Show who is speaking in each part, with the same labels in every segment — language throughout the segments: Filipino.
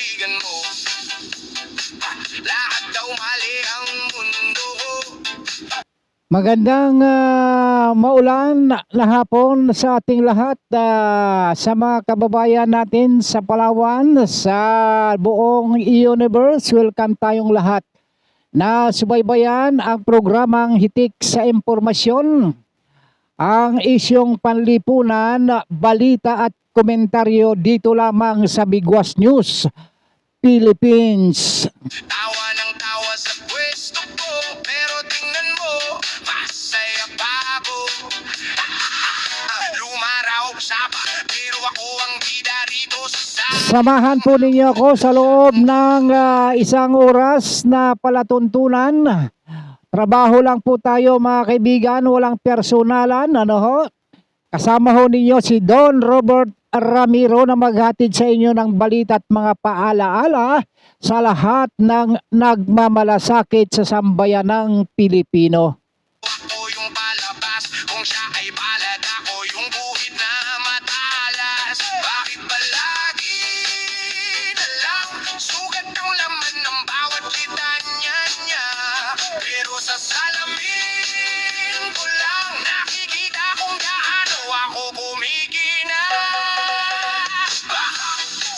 Speaker 1: kaibigan mo. Lahat daw mali ang mundo.
Speaker 2: Magandang maulan na hapon sa ating lahat, sa mga kababayan natin sa Palawan, sa buong universe. Welcome tayong lahat na subaybayan ang programang Hitik sa Impormasyon, ang isyong panlipunan, balita at komentaryo dito lamang sa Bigwas News Philippines.
Speaker 1: Tawa ng tawa sa pwesto ko, pero tingnan mo, masaya pa ako. Lumaraw sa pero ako ang bida rito sa
Speaker 2: Samahan po ninyo ako sa loob ng isang oras na palatuntunan. Trabaho lang po tayo mga kaibigan, walang personalan. Ano ho? Kasama ho ninyo si Don Robert Ramiro na maghatid sa inyo ng balita at mga paalaala sa lahat ng nagmamalasakit sa sambayanang Pilipino.
Speaker 1: ako yung palabas, kung siya ay palad ako yung buhit na matalas. Bakit ba lagi na lang sugat ang laman ng bawat litanya niya? Pero sa salamin ko lang nakikita kung gaano ako kumikina.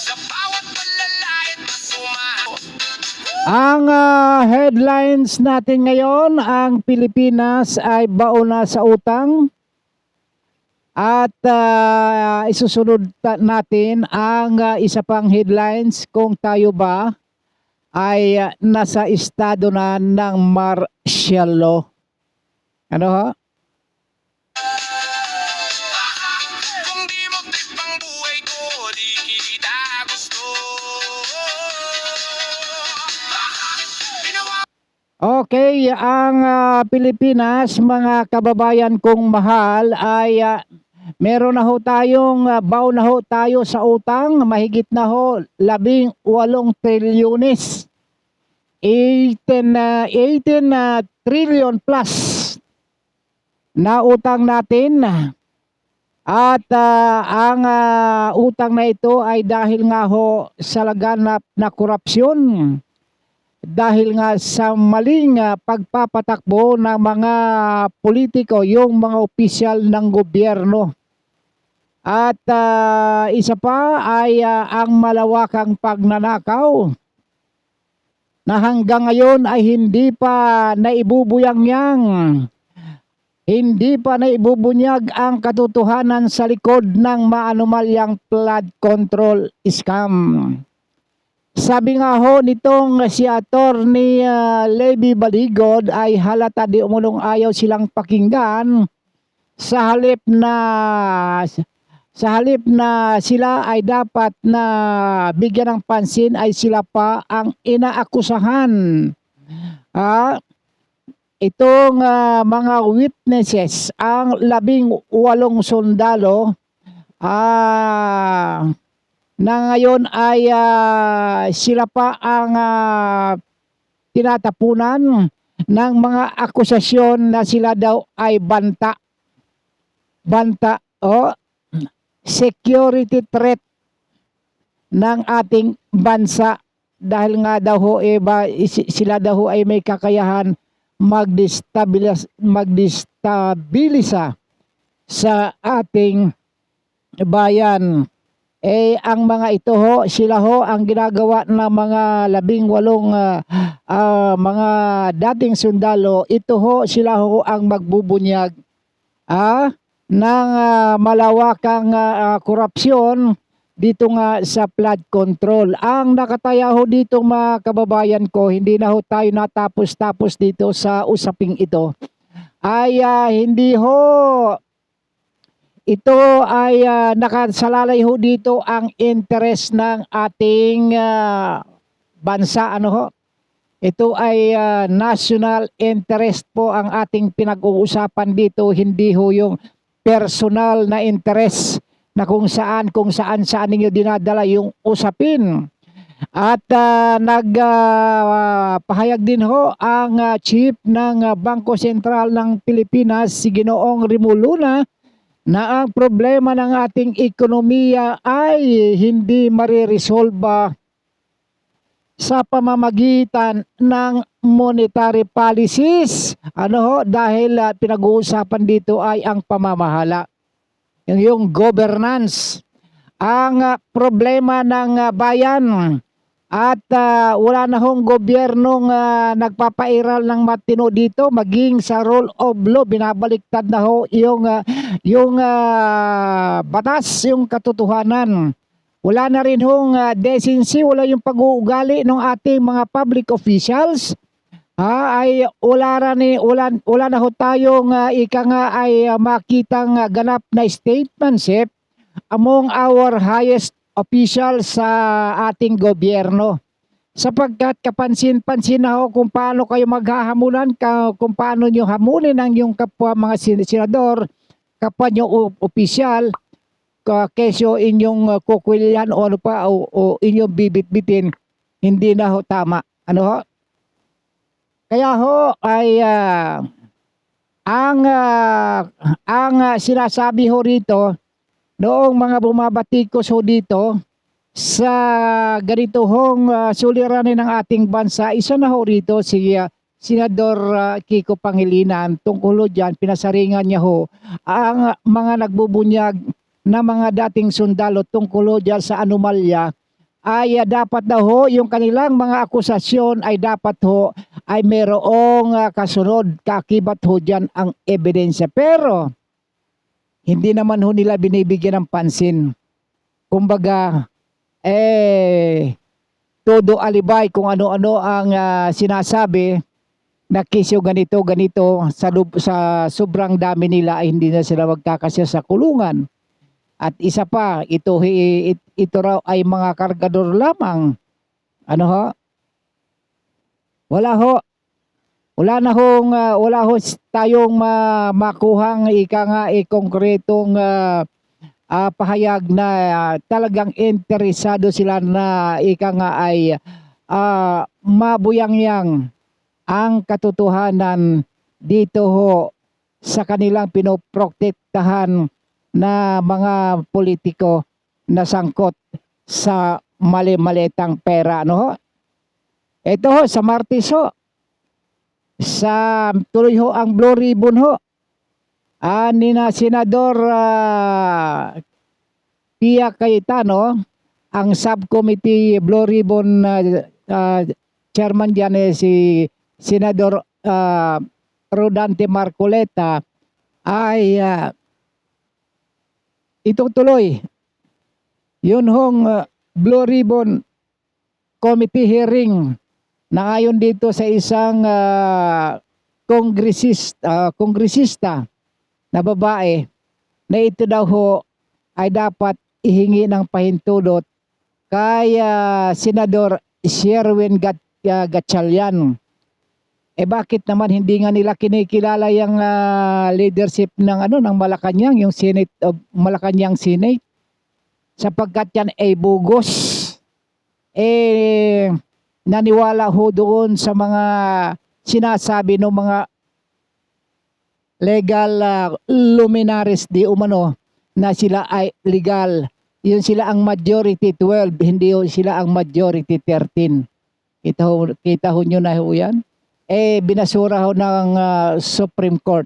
Speaker 1: Sa bawat palalait na sumaho.
Speaker 2: Ang headlines natin ngayon, ang Pilipinas ay baona sa utang. At isusunod natin ang isa pang headlines, kung tayo ba ay nasa estado na ng martial law. Ano ho?
Speaker 1: Kung di mo trip ang buhay ko, di kita gusto. Ginawa
Speaker 2: Okay, ang Pilipinas, mga kababayan kong mahal, ay meron na ho tayong baon na ho tayo sa utang, mahigit na ho 18 trilyones. 18 trillion plus na utang natin. At ang utang na ito ay dahil nga ho sa laganap na korupsyon. Dahil nga sa maling pagpapatakbo ng mga politiko, yung mga opisyal ng gobyerno. At isa pa ay ang malawakang pagnanakaw na hanggang ngayon ay hindi pa naibubuyang-yang. Hindi pa naibubunyag ang katotohanan sa likod ng maanumalyang flood control scam. Sabi nga ho nitong si Attorney Levy Baligod ay halata di umunong ayaw silang pakinggan sa halip na sila ay dapat na bigyan ng pansin ay sila pa ang inaakusahan. Itong mga witnesses, ang 18 sundalo na ngayon ay sila pa ang tinatapunan ng mga akusasyon na sila daw ay banta o security threat ng ating bansa, dahil nga daw ho sila daw ho ay may kakayahan magdestabilisa sa ating bayan. Ang mga ito ho, sila ho ang ginagawa ng mga 18 mga dating sundalo. Ito ho, sila ho ang magbubunyag ng malawakang korupsyon dito nga sa flood control. Ang nakataya ho dito mga kababayan ko, hindi na ho tayo natapos-tapos dito sa usaping ito, ay hindi ho ito ay nakasalalay ho dito ang interest ng ating bansa. Ano ho? Ito ay national interest po ang ating pinag-uusapan dito, hindi ho yung personal na interest na kung saan ninyo dinadala yung usapin. At nagpahayag din ho ang chief ng Bangko Sentral ng Pilipinas, si Ginoong Rimuluna, na ang problema ng ating ekonomiya ay hindi mariresolba sa pamamagitan ng monetary policies. Ano ho, dahil pinag-uusapan dito ay ang pamamahala, yung governance. Ang problema ng bayan at wala na hong gobyernong nagpapairal ng matino dito, maging sa rule of law binabaliktad na ho yung batas, yung katotohanan. Wala na rin hong decency, wala yung pag-uugali ng ating mga public officials. Ay wala na ho tayong ika nga ay makitang ganap na statementship among our highest officials sa ating gobyerno. Sapagkat kapansin-pansin na ho kung paano kayo maghahamunan, kung paano nyo hamunin ang yung kapwa mga senador, kapwa nyo opisyal, kesyo inyong kukwilyan o ano pa o inyong bibit-bitin, hindi na ho tama. Ano ho? Kaya ho ay ang sinasabi ho rito noong mga bumabatikos ho dito sa ganito hong suliranin ng ating bansa, isa na ho rito si Senador Kiko Pangilinan. Tungkol ho dyan, pinasaringan niya ho ang mga nagbubunyag na mga dating sundalo tungkol ho dyan sa anomalya, ay dapat daw ho yung kanilang mga akusasyon ay dapat ho ay merong kasunod, kakibat ho dyan ang ebidensya. Pero hindi naman ho nila binibigyan ng pansin. Kumbaga, todo alibay kung ano-ano ang sinasabi na kisyo ganito sa sobrang dami nila ay hindi na sila magkakasya sa kulungan. At isa pa, ito raw ay mga kargador lamang. Ano ho? Wala ho. Wala ho tayong makuhang ika nga konkretong pahayag na talagang interesado sila na ika nga ay mabuyangyang ang katotohanan dito ho sa kanilang pinoprotektahan na mga politiko na sangkot sa mali-malitang pera. Ano ho? Ito ho, sa Martes ho, sa tuloy ho ang Blue Ribbon ho, ni na Senador Pia Cayetano, ang subcommittee Blue Ribbon chairman dyan si Senador Rodante Marcoleta, ay itutuloy yun hong Blue Ribbon Committee hearing na ayon dito sa isang kongresista na babae na ito daw ho ay dapat ihingi ng pahintulot kay Senador Sherwin Gatchalian. Bakit naman hindi nga nila kinikilala yung leadership ng ng Malacanang, yung Senate of Malacanang Senate, sapagkat yan ay bugos. Naniwala ho doon sa mga sinasabi ng mga legal luminaries di umano na sila ay legal. Yun sila ang majority 12, hindi ho sila ang majority 13. Kita ho nyo na ho yan. Binasura ho ng Supreme Court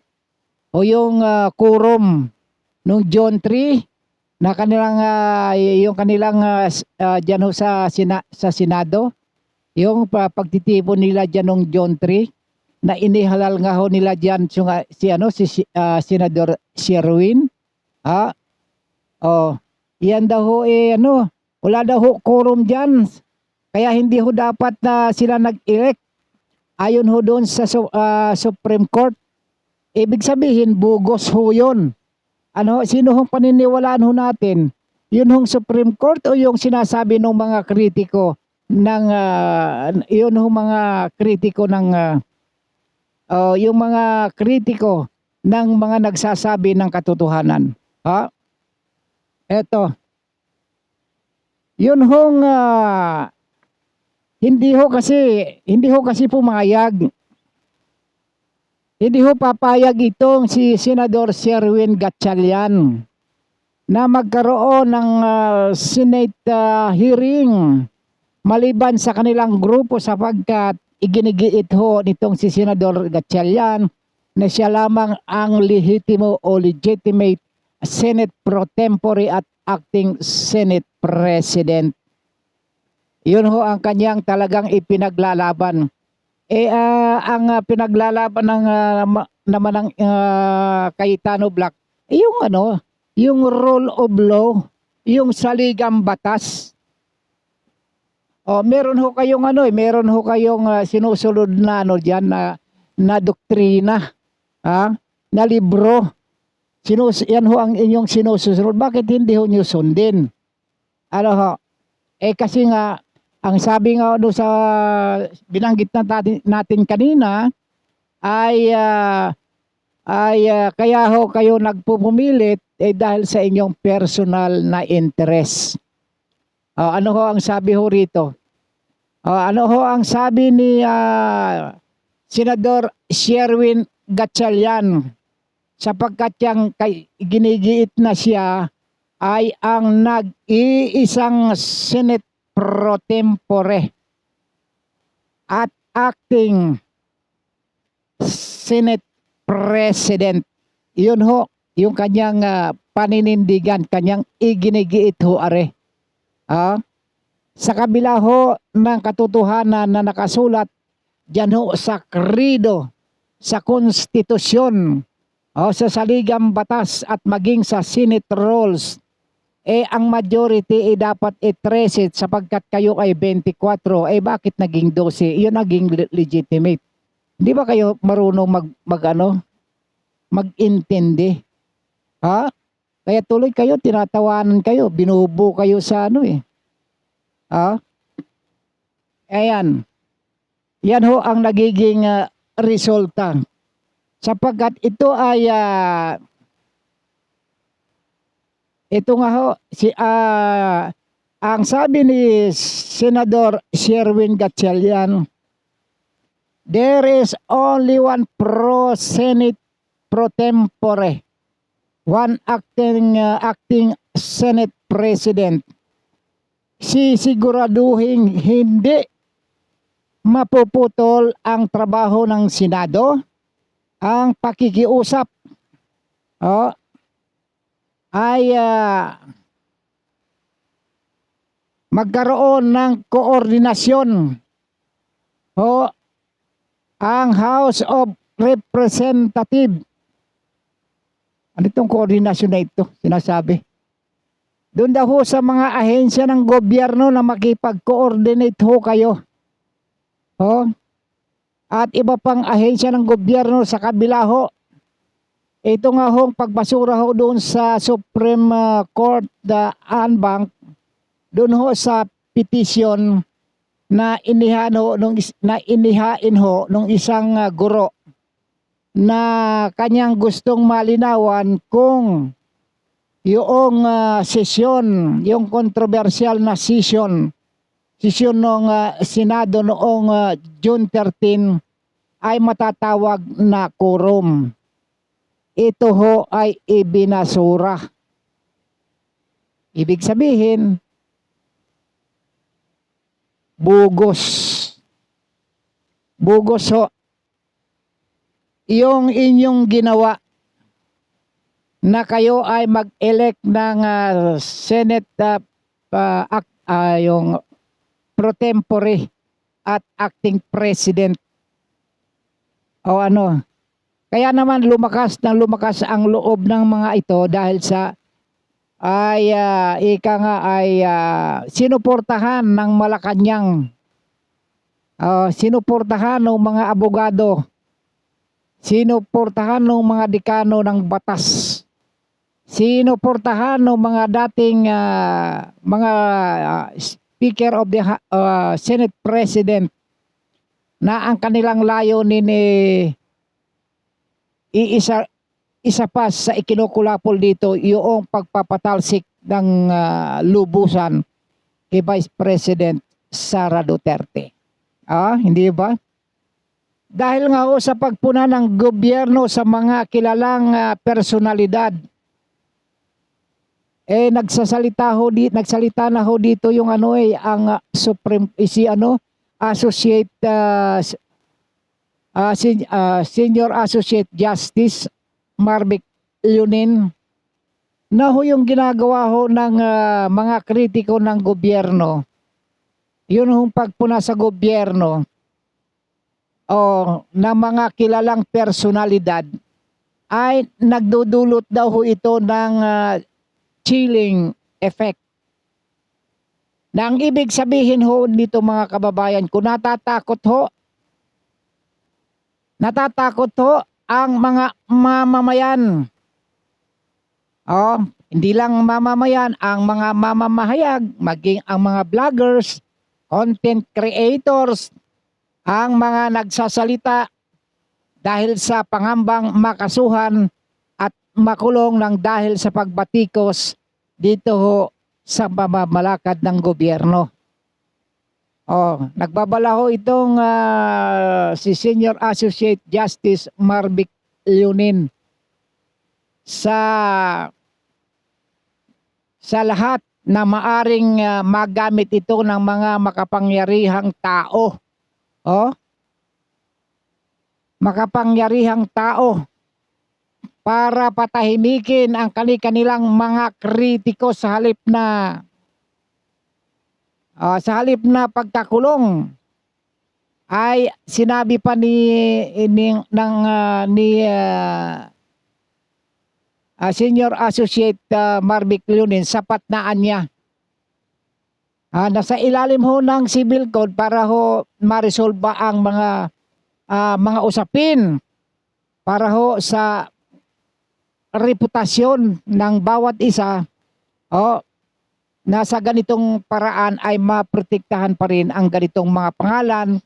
Speaker 2: o yung quorum nung John 3 na kanilang yung kanilang diyan ho sa Senado, yung pagtitipon nila diyan nung John 3 na inihalal nga ho nila diyan si Senador Sherwin. Yan daw ho wala daw ho quorum diyan. Kaya hindi ho dapat na sila nag-elect. Ayon ho doon sa Supreme Court. Ibig sabihin, bugos ho yun. Sino hong paniniwalaan ho natin? Yun hong Supreme Court o yung sinasabi ng mga kritiko ng yun hong mga kritiko ng yung mga kritiko ng mga nagsasabi ng katotohanan. Eto. Yun hong hindi ho kasi pumayag. Hindi ho papayag itong si Senador Sherwin Gatchalian na magkaroon ng Senate hearing maliban sa kanilang grupo sapagkat iginigiit ho nitong si Senador Gatchalian na siya lamang ang lehitimo o legitimate Senate pro tempore at acting Senate President. Yun ho ang kanyang talagang ipinaglalaban. Ang pinaglalaban ng naman ng Cayetano Black, yung yung rule of law, yung saligang batas. Meron ho kayong meron ho kayong sinusunod na diyan na doktrina, na libro. Yan ho ang inyong sinusunod. Bakit hindi ho niyo sundin? Kasi nga ang sabi nga sa binanggit natin kanina ay kaya ho kayo nagpupumilit dahil sa inyong personal na interest. Ano ho ang sabi ho rito? Ano ho ang sabi ni Senador Sherwin Gatchalian? Sapagkat yang ginigiit na siya ay ang nag-iisang Senate pro tempore at acting Senate President. Yun ho, yung kanyang paninindigan, kanyang iginigiit ho are. Sa kabila ho ng katotohanan na nakasulat diyan ho sa krido, sa konstitusyon, sa saligang batas at maging sa Senate rules, ang majority dapat 13 sapagkat kayo ay 24, bakit naging 12? Yun naging legitimate. Di ba kayo marunong mag-intindi? Kaya tuloy kayo, tinatawanan kayo, binubo kayo sa Ayan. Yan ho ang nagiging resulta. Sapagkat ito ay ito nga ho ang sabi ni Senador Sherwin Gatchalian, there is only one Senate pro tempore, one acting Senate President. Sisiguraduhin hindi mapuputol ang trabaho ng Senado, ang pakikiusap ay magkaroon ng koordinasyon ang House of Representatives. Ano itong koordinasyon na ito sinasabi? Doon daw ho sa mga ahensya ng gobyerno na makipag-coordinate ho kayo. At iba pang ahensya ng gobyerno sa kabila ho. Ito nga ho, pagbasura ho doon sa Supreme Court, the Anbank, doon ho sa petition na inihain ho nung isang guro na kanyang gustong malinawan kung yung sesyon, yung controversial na sesyon ng Senado noong June 13 ay matatawag na quorum. Ito ho ay ibinasura. Ibig sabihin, bugos. Bugos ho. Yung inyong ginawa na kayo ay mag-elect ng Senate yung pro tempore at acting president. Kaya naman lumakas ang loob ng mga ito dahil sa sinuportahan ng Malacanang, sinuportahan ng mga abogado, sinuportahan ng mga dekano ng batas, sinuportahan ng mga dating mga Speaker of the Senate President na ang kanilang layunin isa pa sa ikinukulapol dito yung pagpapatalsik ng lubusan kay Vice President Sara Duterte. Hindi ba? Dahil nga sa pagpuna ng gobyerno sa mga kilalang personalidad nagsalita na ho dito yung ang Supreme si Associate Senior Associate Justice Marvic Leonin na ho yung ginagawa ho ng mga kritiko ng gobyerno. Yun hong pagpuna sa gobyerno ng mga kilalang personalidad ay nagdudulot daw ho ito ng chilling effect. Na ang ibig sabihin ho nito mga kababayan, kung natatakot ho ang mga mamamayan. Hindi lang mamamayan, ang mga mamamahayag, maging ang mga vloggers, content creators, ang mga nagsasalita dahil sa pangambang makasuhan at makulong ng dahil sa pagbatikos dito ho sa pamamalakad ng gobyerno. Nagbabala ho itong si Senior Associate Justice Marvic Leonin sa lahat na maaring magamit ito ng mga makapangyarihang tao. Makapangyarihang tao para patahimikin ang kanilang mga kritiko sa halip na pagkakulong. Ay sinabi pa ni Senior Associate Marvic Leonin, sapat na anya. Nasa ilalim ho ng civil code para ho ma-resolve ang mga usapin para ho sa reputasyon ng bawat isa. Nasa ganitong paraan ay maprotektahan pa rin ang ganitong mga pangalan,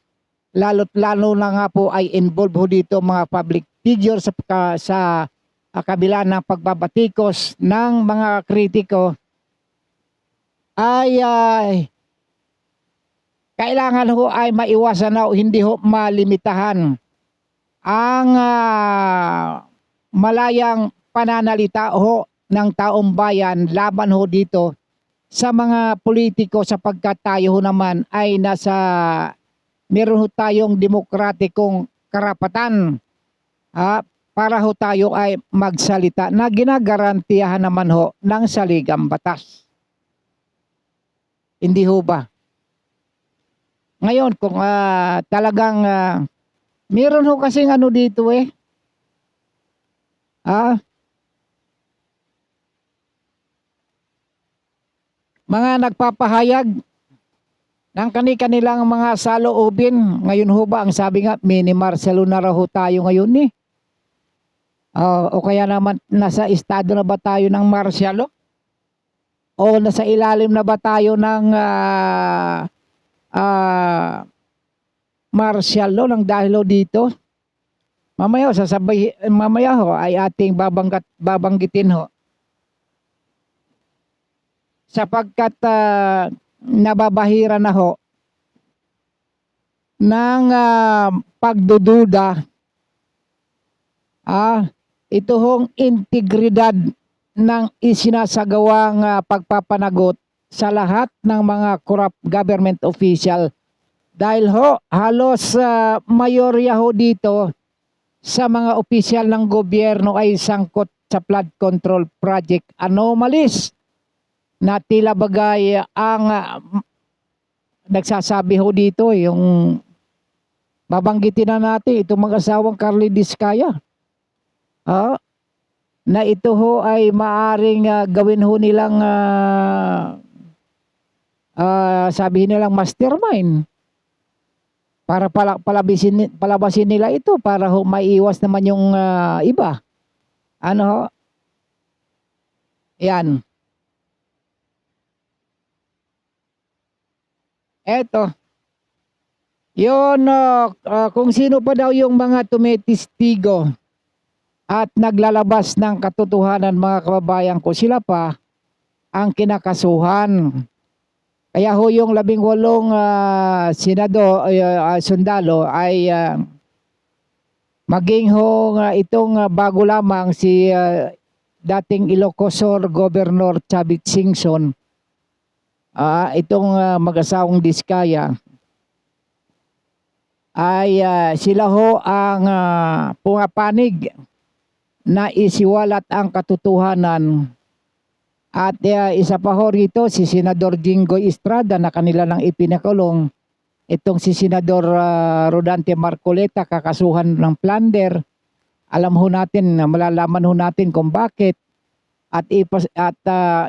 Speaker 2: lalo't lalo na nga po ay involved ho dito mga public figure sa kabila ng pagbabatikos ng mga kritiko ay kailangan ho ay maiwasan na hindi ho malimitahan ang malayang pananalita ho ng taong bayan laban ho dito sa mga politiko, sapagkat tayo ho naman ay meron ho tayong demokratikong karapatan para ho tayo ay magsalita na ginagarantiyahan naman ho ng saligang batas. Hindi ho ba? Ngayon kung talagang meron ho kasing dito mga nagpapahayag ng kanilang mga saloobin. Ngayon ho ba, ang sabi nga, mini Marcelo na raw ho tayo ngayon o kaya naman nasa estado na ba tayo ng Marcelo? O nasa ilalim na ba tayo ng Marcelo ng dahil ho dito? Mamaya ho ay ating babanggitin ho. Sapagkat nababahira na ho ng pagdududa ito hong integridad ng isinasagawang pagpapanagot sa lahat ng mga corrupt government official, dahil ho halos mayorya ho dito sa mga opisyal ng gobyerno ay sangkot sa flood control project anomalies na tila bagay ang nagsasabi ho dito yung babanggitin na natin itong mag-asawang Carly Diskaya. Na ito ho ay maaring gawin ho nilang sabihin nilang mastermind para palabasin nila ito para ho maiiwas naman yung iba. Ano ho? Yan. Eto. Yun, kung sino pa daw yung mga tumetistigo at naglalabas ng katotohanan, mga kababayan ko, sila pa ang kinakasuhan. Kaya ho yung 18 sundalo ay maging ho itong bago lamang si dating Ilocosur Governor Chavit Singson, itong mag-asawang Diskaya, ay sila ho ang pumapanig na isiwalat ang katotohanan. At isa pa ho rito, si Senador Jinggoy Estrada na kanila nang ipinakulong. Itong si Senador Rodante Marcoleta, kakasuhan ng plunder. Alam ho natin, malalaman ho natin kung bakit. At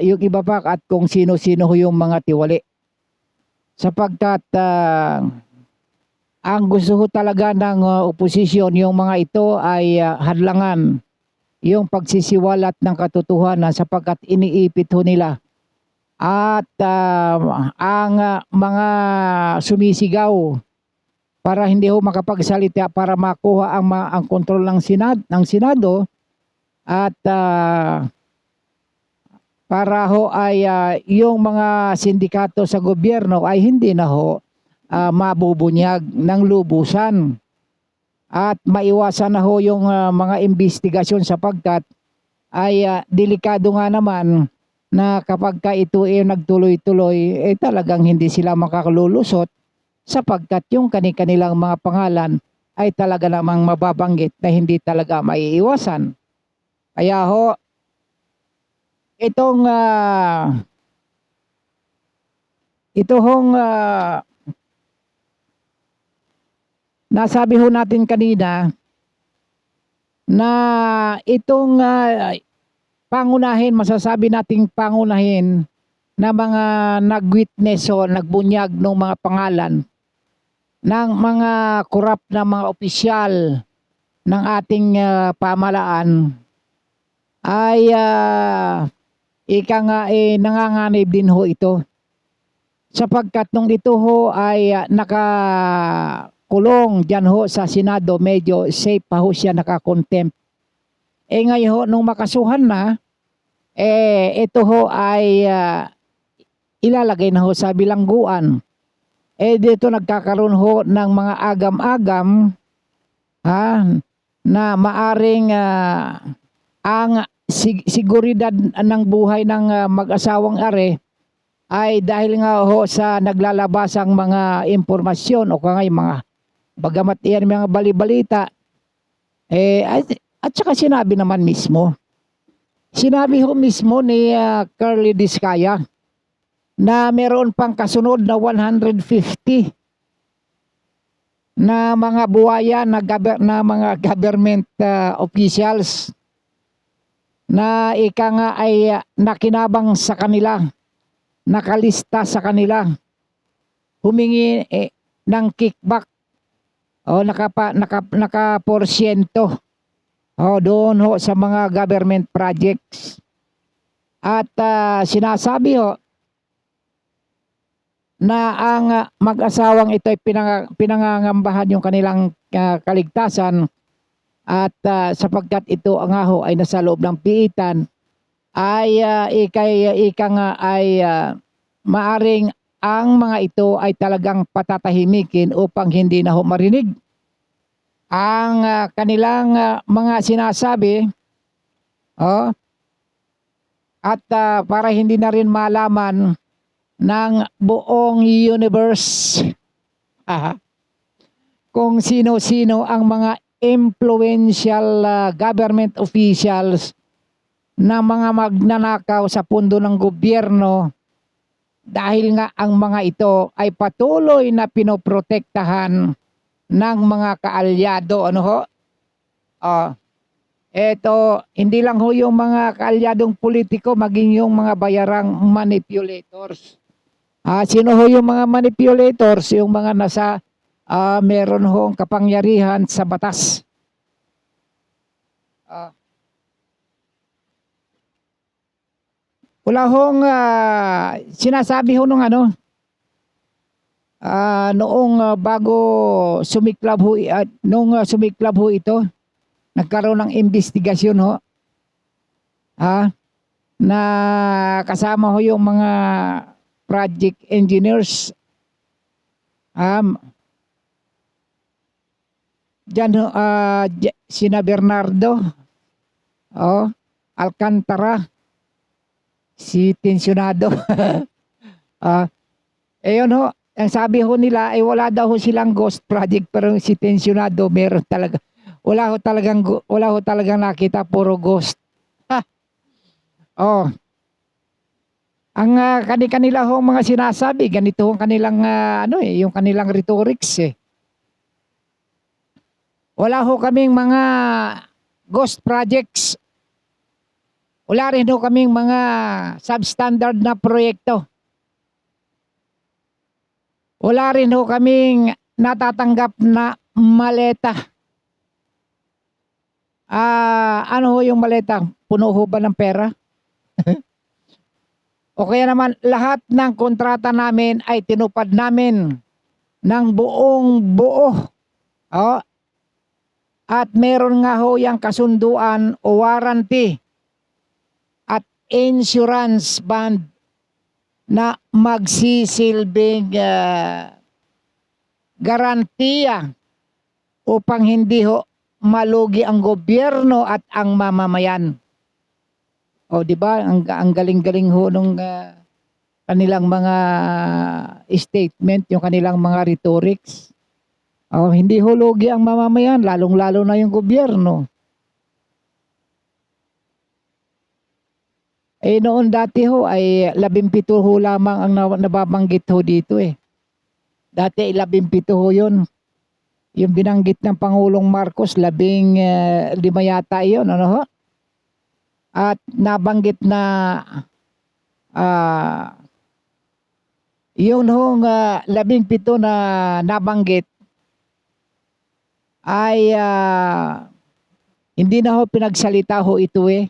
Speaker 2: yung iba pa at kung sino-sino ho yung mga tiwali. Sapagkat ang gusto ho talaga ng oposisyon, yung mga ito ay hadlangan yung pagsisiwalat ng katotohanan sapagkat iniipit ho nila. At ang mga sumisigaw para hindi ho makapagsalita para makuha ang kontrol ng Senado at para ho ay yung mga sindikato sa gobyerno ay hindi na ho mabubunyag ng lubusan. At maiwasan na ho yung mga investigasyon sapagkat ay delikado nga naman na kapag ka ito ay nagtuloy-tuloy, talagang hindi sila makakalulusot sapagkat yung kanilang mga pangalan ay talaga namang mababanggit na hindi talaga maiiwasan. Kaya ho, ito hong nasabi ho natin kanina na itong pangunahin, masasabi nating pangunahin na mga nag-witness o nagbunyag ng mga pangalan ng mga korap na mga opisyal ng ating pamalaan ay nanganganib din ho ito. Sapagkat nung ito ho ay nakakulong dyan ho sa Senado, medyo safe pa ho siya, nakakontempt. Ngayon ho, nung makasuhan na, ito ho ay ilalagay na ho sa bilangguan. Dito nagkakaroon ho ng mga agam-agam na maaring ang seguridad ng buhay ng mag-asawang are ay dahil nga ho sa naglalabasang mga impormasyon o kaya mga bagamat yan mga balibalita at saka sinabi naman mismo. Sinabi ho mismo ni Curly Diskaya na meron pang kasunod na 150 na mga buhaya na mga government officials na ika nga ay nakinabang sa kanila, nakalista sa kanila, humingi ng kickback o naka-porsyento doon ho sa mga government projects. At sinasabi ho na ang mag-asawang ito ay pinangangambahan yung kanilang kaligtasan at sapagkat ito nga ho ay nasa loob ng piitan ay ika nga ay maaring ang mga ito ay talagang patatahimikin upang hindi na ho marinig ang kanilang mga sinasabi at para hindi na rin malaman ng buong universe kung sino-sino ang mga influential government officials na mga magnanakaw sa pundo ng gobyerno dahil nga ang mga ito ay patuloy na pinoprotektahan ng mga kaalyado. Ano ho? Eto, hindi lang ho yung mga kaalyadong politiko, maging yung mga bayarang manipulators. Sino ho yung mga manipulators? Yung mga nasa meron hong kapangyarihan sa batas. Wala hong sinasabi ho nung noong bago sumiklab ho, nung sumiklab ho ito, nagkaroon ng investigasyon ho, na kasama ho yung mga project engineers, dyan ho, sina Bernardo, Alcantara, si Tensionado. Ah, yun ho, ang sabi ho nila ay wala daw ho silang ghost project pero si Tensionado meron talaga. Wala ho talagang nakita, puro ghost. Ha, oh, ang kanila ho mga sinasabi, ganito ho ang kanilang yung kanilang rhetorics eh. Wala ho kaming mga ghost projects. Wala rin ho kaming mga substandard na proyekto. Wala rin ho kaming natatanggap na maleta. Ano ho yung maleta? Puno ho ba ng pera? O kaya naman lahat ng kontrata namin ay tinupad namin ng buong buo. Oh, at meron nga ho yung kasunduan o warranty at insurance bond na magsisilbing garantiya upang hindi ho malugi ang gobyerno at ang mamamayan. O di ba ang galing-galing ho nung kanilang mga statement, yung kanilang mga rhetorics. O hindi ho lugi ang mamamayan, lalong-lalo na yung gobyerno. Noon dati ho ay 17 ho lamang ang nababanggit ho dito eh. Dati 17 ho yun. Yung binanggit ng Pangulong Marcos, 15 yata yun, ano ho? At nabanggit na yun hong 17 na nabanggit ay hindi na ho pinagsalita ho ito eh.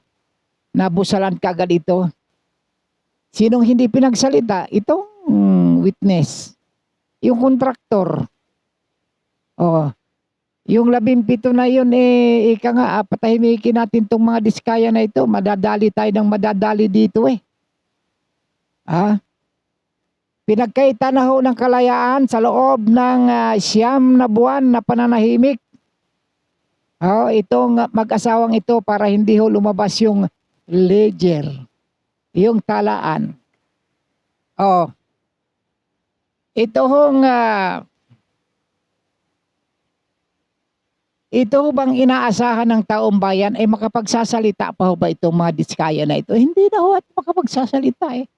Speaker 2: Nabusalan kagad ito. Sinong hindi pinagsalita? Itong witness. Yung kontraktor. Oh, yung 17 na yun ika nga, patahimikin natin tong mga diskaya na ito. Madadali tayo ng madadali dito eh. Pinagkaitan na ho ng kalayaan sa loob ng 9 na buwan na pananahimik. Itong mag-asawang ito para hindi ho lumabas yung ledger, yung talaan. Ito hong ito bang inaasahan ng taong bayan ay makapagsasalita pa ho ba itong mga diskaya na ito? Hindi na ho at makapagsasalita eh.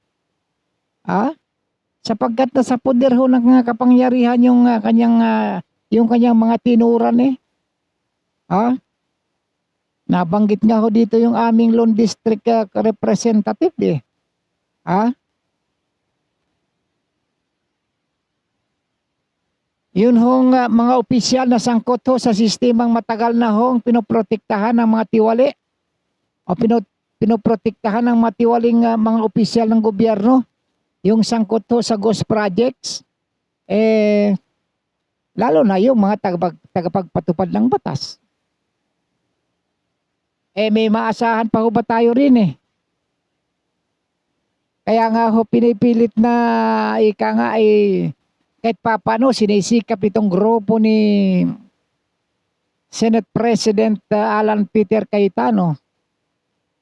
Speaker 2: Sapagkat nasa poder ho ng kapangyarihan yung kanyang mga tinuran eh. Nabanggit nga ho dito yung aming Lone District representative eh. Yun hong mga opisyal na sangkot ho sa sistemang matagal na hong pinoprotektahan ng mga tiwali o pinoprotektahan ng matiwaling mga opisyal ng gobyerno. Yung sangkot ho sa ghost projects, lalo na yung mga tagapagpatupad ng batas. May maasahan pa ho ba tayo rin eh. Kaya nga ho pinipilit na ika nga ay kahit papano sinisikap itong grupo ni Senate President Alan Peter Cayetano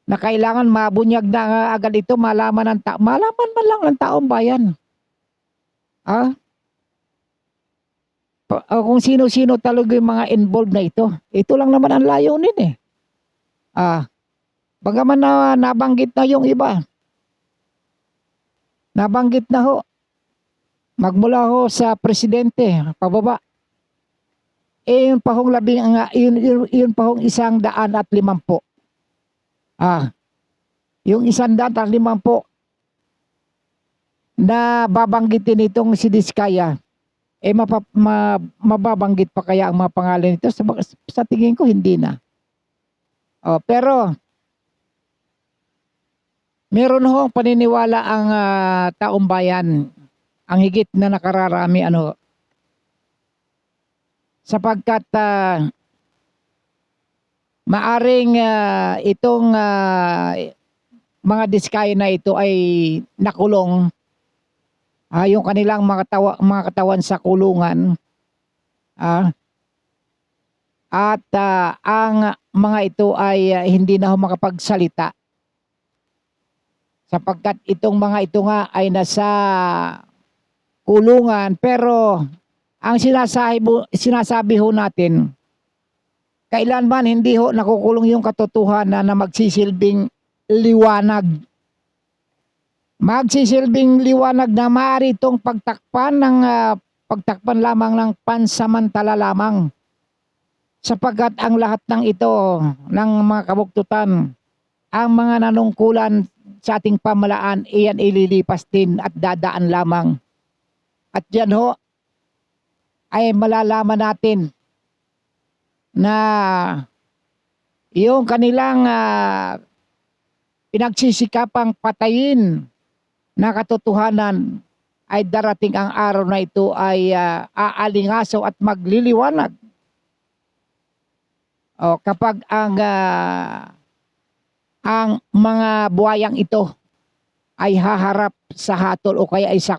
Speaker 2: na kailangan mabunyag na agad ito, malaman man lang ng taong bayan. Kung sino-sino talaga yung mga involved na ito. Ito lang naman ang layunin eh. Bagaman na nabanggit na yung iba. Nabanggit na ho. Magmula ho sa presidente, pababa. Yun pa hong yun pa hong 150. Yung 150 na babanggitin itong si Diskaya, mababanggit pa kaya ang mga pangalan nito? Sa tingin ko hindi na. Pero meron ho ang paniniwala ang taong bayan, ang higit na nakararami sapagkat maaring itong mga Diskaya na ito ay nakulong, yung kanilang mga katawan sa kulungan, at ang mga ito ay hindi na ho makapagsalita sapagkat itong mga ito nga ay nasa kulungan, pero ang sinasabi ho natin, kailanman hindi ho nakukulong yung katotohanan na magsisilbing liwanag. Magsisilbing liwanag na maaari itong pagtakpan lamang ng pansamantala lamang. Sapagkat ang lahat ng ito, ng mga kabuktutan, ang mga nanungkulan sa ating pamalaan, iyan ililipas din at dadaan lamang. At yan ho, ay malalaman natin na yung kanilang pinagsisikapang patayin na katotohanan ay darating ang araw na ito ay aalingaso at magliliwanag. O, kapag ang mga buhayang ito ay haharap sa hatol o kaya ay sa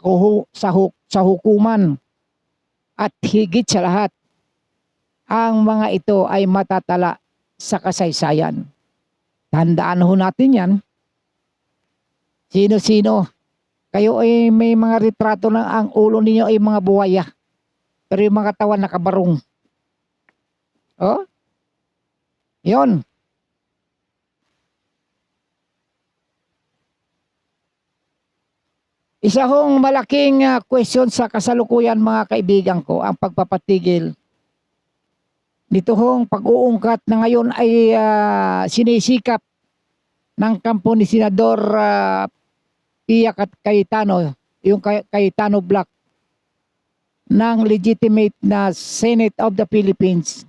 Speaker 2: hukuman, at higit sa lahat, ang mga ito ay matatala sa kasaysayan. Tandaan ho natin yan. Sino-sino, kayo ay may mga retrato na ang ulo ninyo ay mga buhaya, pero yung mga katawan nakabarong. Oh, yon. Isa hong malaking question sa kasalukuyan, mga kaibigan ko, ang pagpapatigil. Dito hong pag-uungkat na ngayon ay sinisikap ng kampo ni Senador Pia Cayetano, yung Cayetano Block, ng legitimate na Senate of the Philippines.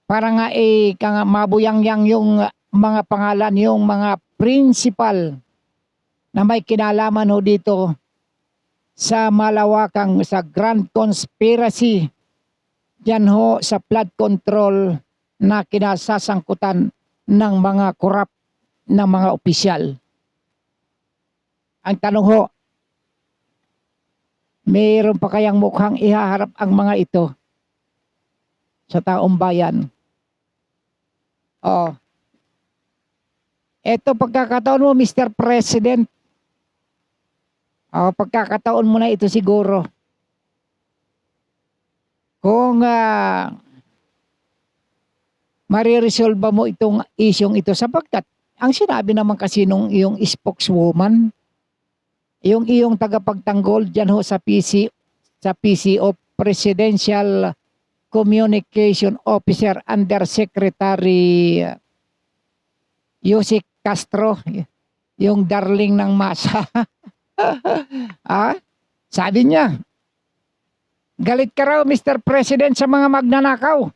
Speaker 2: Para nga mabuyang-yang yung mga pangalan, yung mga principal na may kinalaman ho dito sa malawakang, sa grand conspiracy yan ho sa flood control na kinasasangkutan ng mga korap na mga opisyal. Ang tanong ho, mayroon pa kayang mukhang ihaharap ang mga ito sa taong bayan? Oh, eto pagkakataon mo, Mr. President. Pagkakataon mo na ito siguro. Kung mariresolve mo itong isyong ito, sapagkat ang sinabi naman kasi nung iyong spokeswoman, yung iyong tagapagtanggol dyan ho sa PCO, Presidential Communication Officer Undersecretary Yusek Castro, yung darling ng masa. Sabi niya, galit ka raw, Mr. President, sa mga magnanakaw.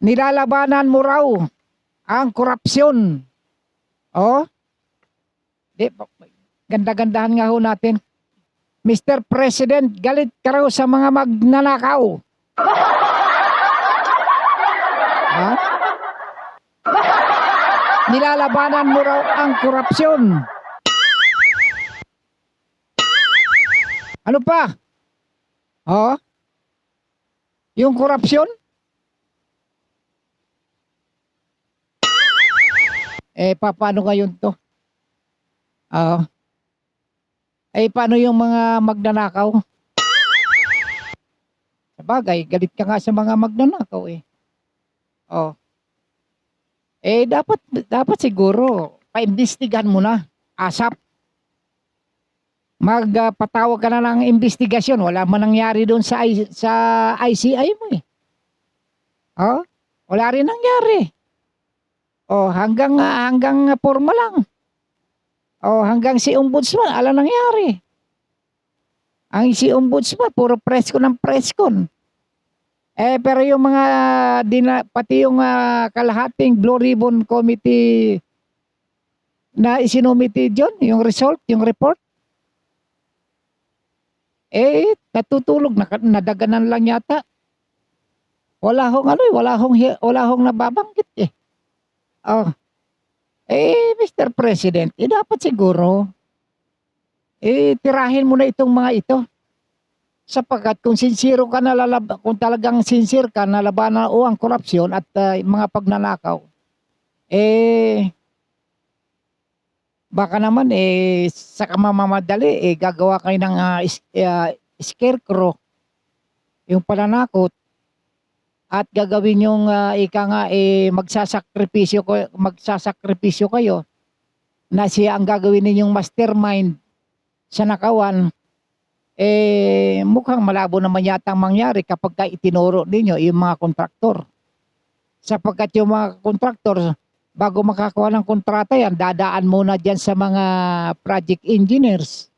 Speaker 2: Nilalabanan mo raw ang korupsyon. Ganda-gandahan nga ho natin. Mr. President, galit ka raw sa mga magnanakaw. Nilalabanan mo raw ang korupsyon. Ano pa? Yung korupsyon? Paano ngayon to? Paano yung mga magnanakaw? Sabagay, galit ka nga sa mga magnanakaw dapat siguro paimbestigahan mo na, ASAP. Magpatawag ka na ng investigasyon. Wala man nangyari doon sa ICI mo wala rin nangyari. Hanggang forma lang. Hanggang si Ombudsman, alam nangyari. Ang si Ombudsman, puro preskon ng preskon. Pero yung mga pati yung kalahating Blue Ribbon Committee na isinumiti dyan, yung result, yung report, natutulog, nadaganan lang yata. Wala hong nababanggit Mr. President, dapat siguro tirahin mo na itong mga ito. Sapagkat kung sincere ka na kung talagang sincere ka na labanan o ang korupsyon at mga pagnanakaw, eh baka naman sa kamamamadali gagawa kayo ng scarecrow, yung pananakot at gagawin yung ika nga magsasakripisyo kayo na siya ang gagawin ninyong mastermind sa nakawan. Mukhang malabo naman yata ang mangyari kapag ka itinuro ninyo yung mga kontraktor. Sapagkat yung mga kontraktor, bago makakuha ng kontrata yan, dadaan muna dyan sa mga project engineers.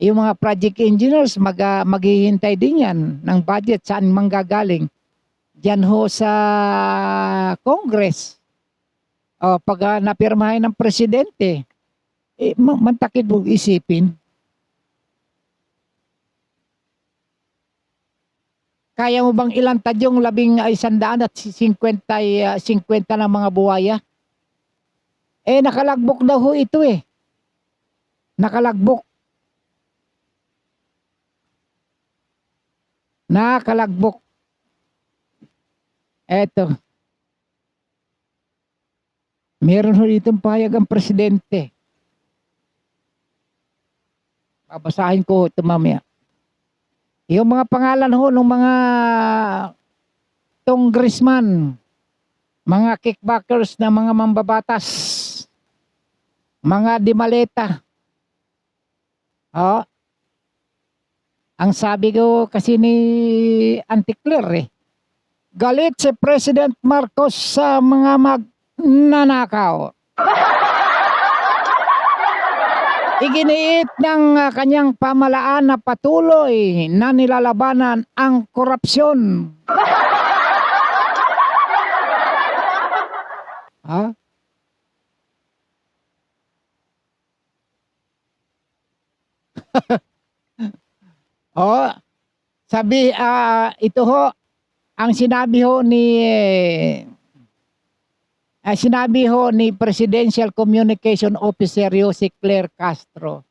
Speaker 2: Yung mga project engineers, maghihintay din yan ng budget saan manggagaling. Diyan ho sa Congress. Pag napirmahin ng presidente, mantakid mo isipin. Kaya mo bang ilantad yung 150 ng mga buwaya? Nakalagbok daw ho ito Nakalagbok. Nakalagbok. Eto. Meron ho ditong pahayag ang presidente. Babasahin ko ito mamaya. Yung mga pangalan ho ng mga congressman, mga kickbackers na mga mambabatas, mga dimaleta. Ang sabi ko kasi ni Auntie Claire galit si President Marcos sa mga magnanakaw. Iginiit ng kanyang pamalaan na patuloy na nilalabanan ang korupsyon. Sabi ito ho ang sinabi ho ni Presidential Communication Officer Jose Claire Castro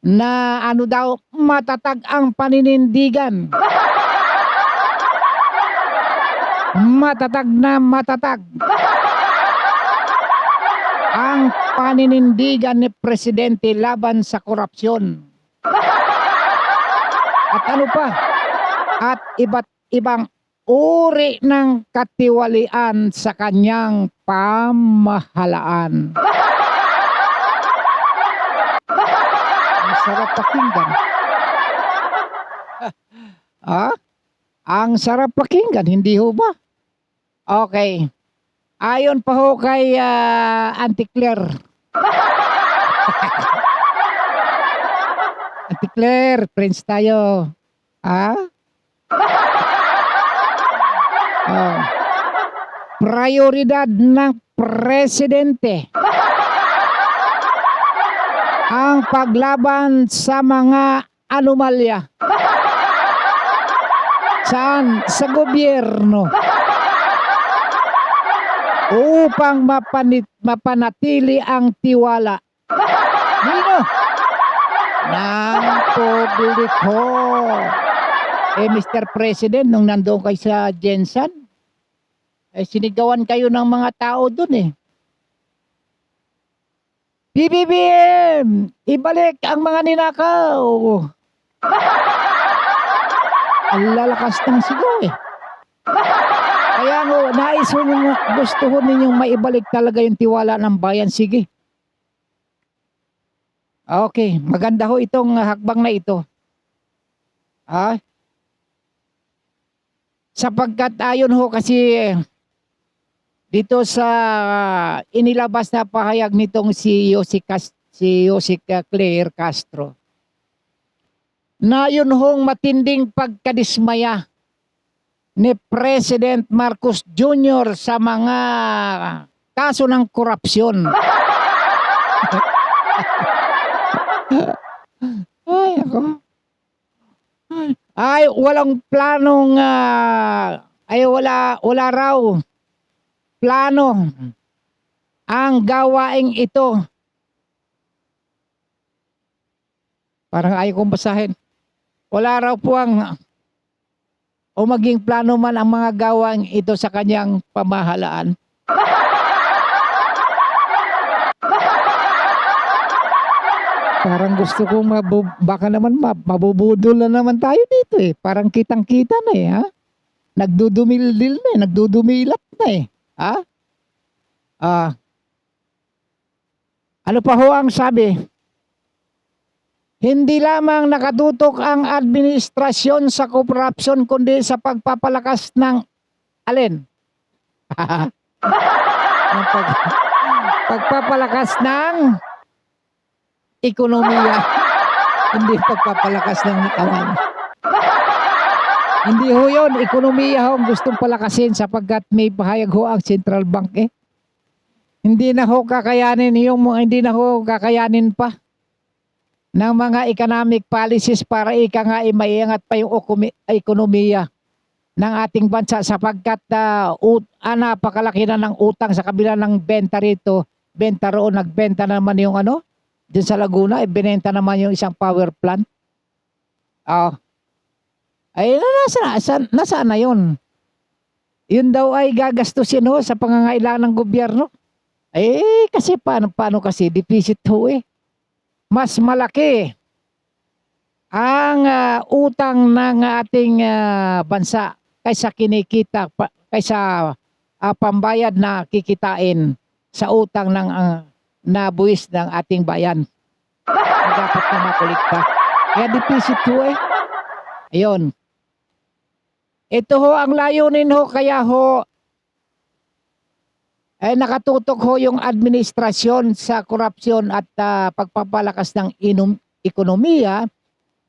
Speaker 2: na daw matatag ang paninindigan. Matatag na matatag ang paninindigan ni Presidente laban sa korupsyon. At ano pa? At iba't ibang uri ng katiwalian sa kanyang pamahalaan. Ang sarap pakinggan. Ang sarap pakinggan, hindi ho ba? Okay. Ayon pa ho kay Auntie Claire. Auntie Claire, friends tayo. Prioridad ng presidente ang paglaban sa mga anomalya. Saan? Sa gobyerno. Upang mapanatili ang tiwala ng publiko. Mr. President, nung nandoon kayo sa Jensen, sinigawan kayo ng mga tao dun BBM! Ibalik ang mga ninakaw! Ang lalakas ng sigaw Kaya nais ho gusto ho ninyong maibalik talaga yung tiwala ng bayan. Sige. Okay, maganda ho itong hakbang na ito. Sapagkat ayon ho kasi dito sa inilabas na pahayag nitong si Jose Claire Castro, na yun hong matinding pagkadismaya ni President Marcos Jr. sa mga kaso ng korupsyon. Walang planong wala raw plano ang gawaing ito. Parang ayaw kong basahin. Wala raw po o maging plano man ang mga gawang ito sa kanyang pamahalaan. Parang gusto ko baka naman mabubudol na naman tayo dito eh. Parang kitang-kita na eh, ha? Nagdudumildil na eh, nagdudumilat na eh. Ha? Ano pa ho ang sabi? Hindi lamang nakatutok ang administrasyon sa korupsyon kundi sa pagpapalakas ng alin? Ng pagpapalakas ng ekonomiya. Hindi pagpapalakas ng kawan. Hindi ho yun. Ekonomiya ho ang gustong palakasin sapagkat may pahayag ho ang central bank eh. Hindi na ho kakayanin hindi na ho kakayanin pa ng mga economic policies para nga maiangat pa yung ekonomiya ng ating bansa sapagkat napakalaki na ng utang sa kabila ng benta rito, benta roon, nagbenta naman yung dyan sa Laguna, ibinenta naman yung isang power plant. Ay nasaan na yun? Yun daw ay gagastusin ho sa pangangailangan ng gobyerno. Kasi paano kasi deficit ho eh. Mas malaki ang utang ng ating bansa kaysa kinikita kaysa pambayad na kikitain sa utang ng nabuwis ng ating bayan na dapat na makulikta. Kaya deficit ho eh. Ayun. Ito ho ang layunin ho kaya ho nakatutok ho yung administrasyon sa korupsyon at pagpapalakas ng ekonomiya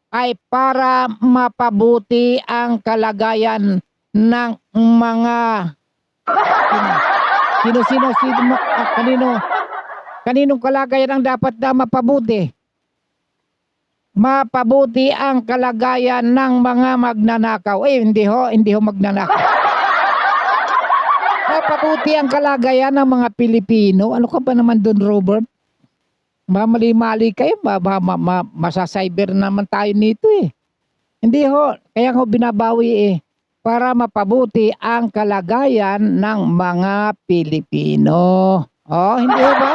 Speaker 2: ay para mapabuti ang kalagayan ng mga kaninong kalagayan ang dapat na mapabuti? Mapabuti ang kalagayan ng mga magnanakaw. Hindi ho magnanakaw. Mapabuti ang kalagayan ng mga Pilipino. Ano ka ba naman doon, Robert? Mamali-mali kayo. Masacyber naman tayo nito eh. Hindi ho. Kaya ho binabawi eh. Para mapabuti ang kalagayan ng mga Pilipino. Hindi ho ba?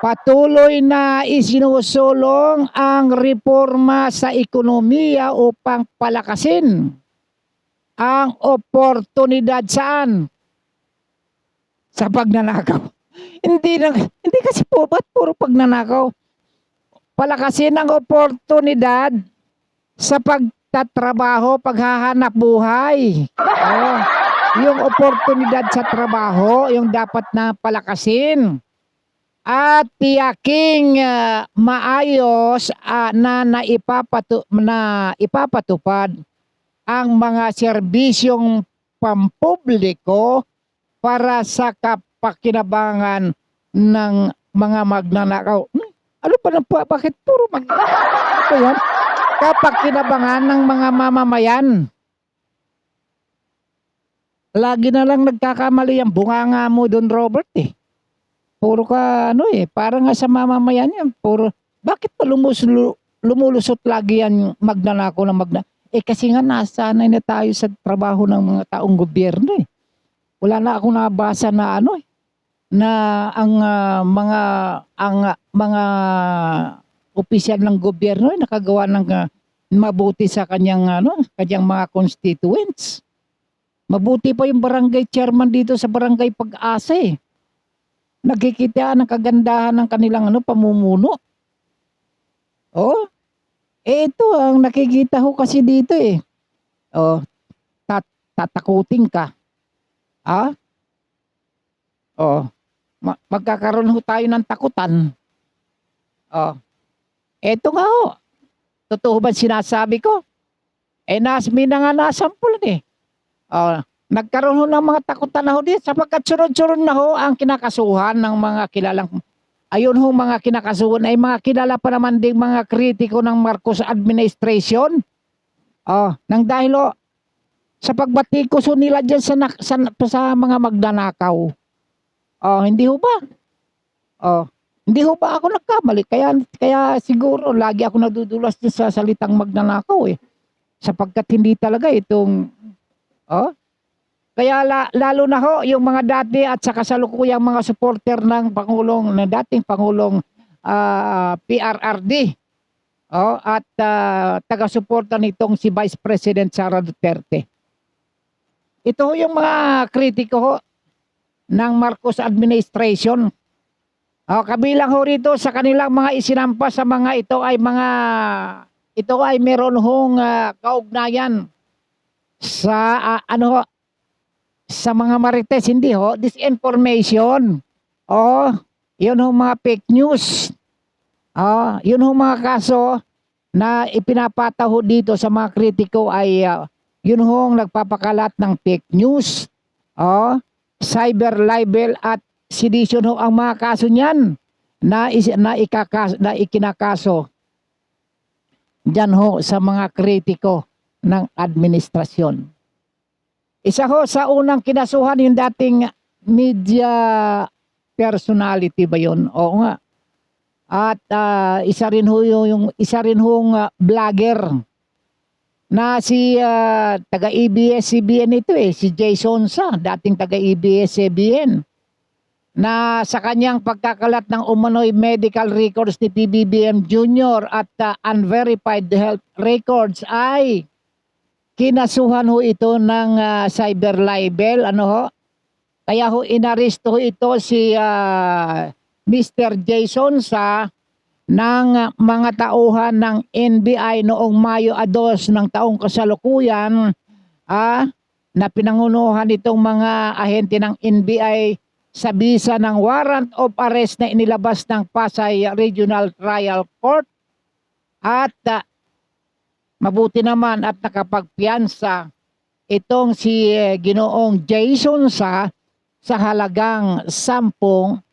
Speaker 2: Patuloy na isinusulong ang reforma sa ekonomiya upang palakasin ang oportunidad saan? Sa pagnanakaw. Hindi kasi ba't puro pagnanakaw? Palakasin ang oportunidad sa pagtatrabaho, paghahanap buhay. Yung oportunidad sa trabaho, yung dapat na palakasin. At tiyaking maayos na ipapatupad ang mga serbisyong pampubliko para sa kapakinabangan ng mga magnanakaw. Ano pa na po? Bakit puro magnanakaw yan? Kapakinabangan ng mga mamamayan. Lagi na lang nagkakamali ang bunganga mo doon, Robert eh. Puro ka parang nga sa mamamayan yan. Bakit pa lumulusot lagi yan magnanakaw na kasi nga nasanay na tayo sa trabaho ng mga taong gobyerno eh. Wala na akong nabasa na na ang mga opisyal ng gobyerno ay nakagawa ng mabuti sa kanyang mga constituents. Mabuti pa yung barangay chairman dito sa Barangay Pag-asa eh. Nagkikita ng kagandahan ng kanilang pamumuno. Ito ang nakikita ko kasi dito eh. Tatakutin ka. Magkakaroon ho tayo ng takutan. Ito nga ho. Totoo ba sinasabi ko? May nga nasampulan eh. Nagkaroon ho ng mga takutan na ho dito sapagkat sunod-sunod na ho ang kinakasuhan ng mga kilalang mga kinakasuhan ay mga kilala pa naman ding mga kritiko ng Marcos administration. Nang dahil sa pagbatikos nila dyan sa mga magnanakaw. Hindi ho ba? Hindi ho ba ako nagkamali? Kaya siguro lagi ako nadudulas din sa salitang magnanakaw eh. Sapagkat hindi talaga itong, oh, kaya lalo na ho yung mga dati at sa kasalukuyang mga supporter ng dating Pangulong PRRD, at taga-suporta nitong si Vice President Sara Duterte. Ito ho yung mga kritiko ho ng Marcos administration. Kabilang ho rito sa kanilang mga isinampa sa mga ito ay meron hong kaugnayan sa sa mga marites, hindi ho, disinformation. Yun ho mga fake news. Yun ho mga kaso na ipinapataho dito sa mga kritiko ay yun ho nagpapakalat ng fake news. Cyber libel at sedition ho ang mga kaso niyan na ikinakaso diyan ho sa mga kritiko ng administrasyon. Isa ho sa unang kinasuhan yung dating media personality ba yun? Oo nga. At isa rin hong vlogger na si taga ABS-CBN ito si Jason Sa, dating taga ABS-CBN, na sa kanyang pagkakalat ng umano'y medical records ni PBBM Jr. at unverified health records ay kinasuhan ho ito ng cyber libel. Kaya ho inaresto ho ito si Mr. Jason Sa ng mga tauhan ng NBI noong Mayo 2 ng taong kasalukuyan, na pinangunuhan itong mga ahente ng NBI sa bisa ng warrant of arrest na inilabas ng Pasay Regional Trial Court, at mabuti naman at nakapagpiyansa itong si Ginoong Jason sa halagang 10,000.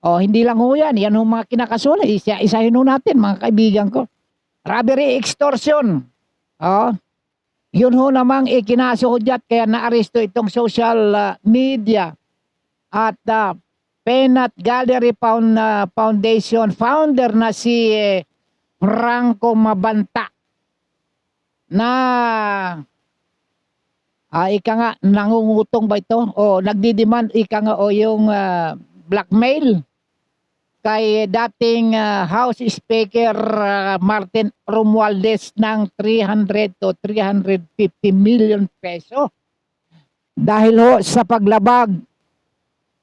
Speaker 2: Hindi lang ho yan. Yan ho mga kinakasuhan. Isahin ho natin mga kaibigan ko. Robbery, extortion. Yun ho namang ikinaso ho dyan, kaya naaresto itong social media at Peanut Gallery Foundation founder na si Franco Mabanta, na ika nga nangungutong ba ito o nagdidemand yung blackmail kay dating House Speaker Martin Romualdez ng 300 to 350 million peso dahil ho sa paglabag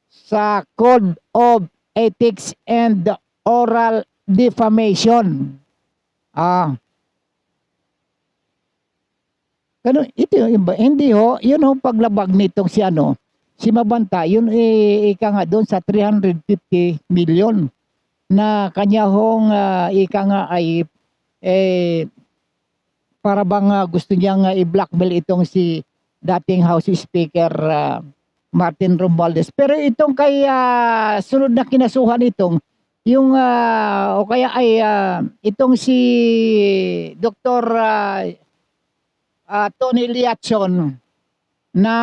Speaker 2: sa Code of Ethics and Oral Defamation. Hindi ho, yun ho paglabag nitong si Mabanta, yun ika nga doon sa 350 million na kanya hong ika nga ay para bang gusto niyang i-blackmail itong si dating House Speaker Martin Romualdez. Pero itong kay sunod na kinasuhan yung o kaya ay itong si Dr. Tony Liachon, na